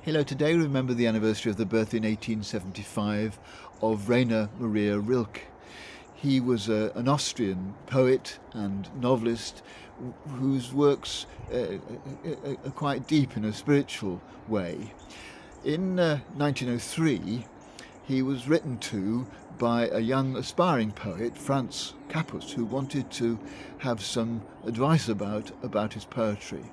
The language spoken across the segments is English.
Hello, today we remember the anniversary of the birth in 1875 of Rainer Maria Rilke. He was an Austrian poet and novelist whose works are quite deep in a spiritual way. In 1903, he was written to by a young aspiring poet, Franz Kappus, who wanted to have some advice about his poetry.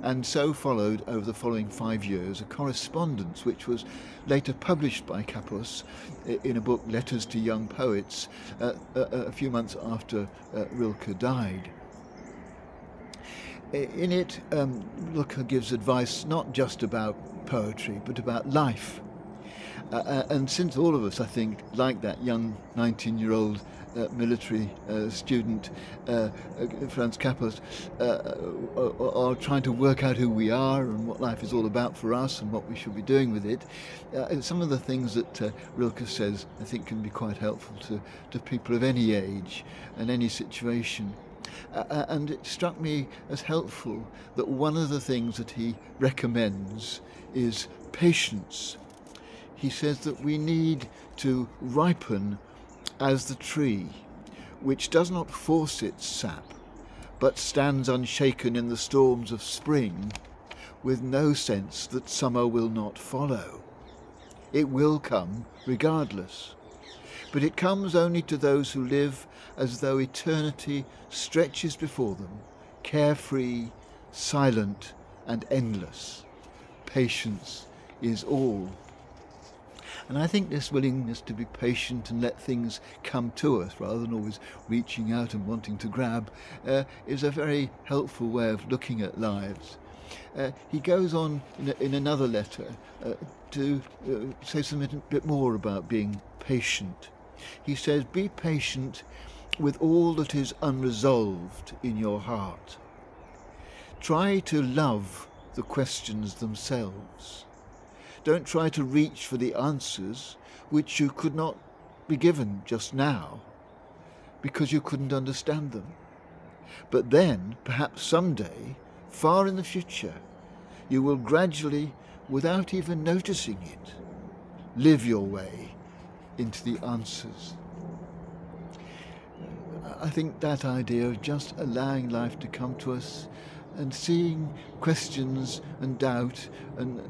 And so followed, over the following 5 years, a correspondence which was later published by Kappus in a book, Letters to Young Poets, a few months after Rilke died. In it, Rilke gives advice not just about poetry, but about life. And since all of us, I think, like that young 19-year-old military student, Franz Kappus, are trying to work out who we are and what life is all about for us and what we should be doing with it, some of the things that Rilke says, I think, can be quite helpful to people of any age and any situation. And it struck me as helpful that one of the things that he recommends is patience. He says that we need to ripen as the tree, which does not force its sap, but stands unshaken in the storms of spring, with no sense that summer will not follow. It will come regardless, but it comes only to those who live as though eternity stretches before them, carefree, silent, and endless. Patience is all. And I think this willingness to be patient and let things come to us rather than always reaching out and wanting to grab is a very helpful way of looking at lives. He goes on in another letter to say something a bit more about being patient. He says, "Be patient with all that is unresolved in your heart. Try to love the questions themselves. Don't try to reach for the answers which you could not be given just now because you couldn't understand them. But then, perhaps someday, far in the future, you will gradually, without even noticing it, live your way into the answers." I think that idea of just allowing life to come to us and seeing questions and doubt and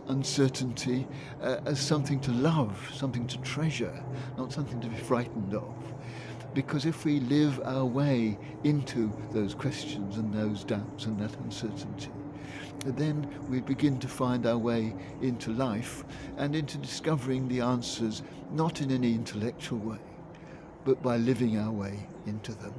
uncertainty as something to love, something to treasure, not something to be frightened of. Because if we live our way into those questions and those doubts and that uncertainty, then we begin to find our way into life and into discovering the answers, not in any intellectual way, but by living our way into them.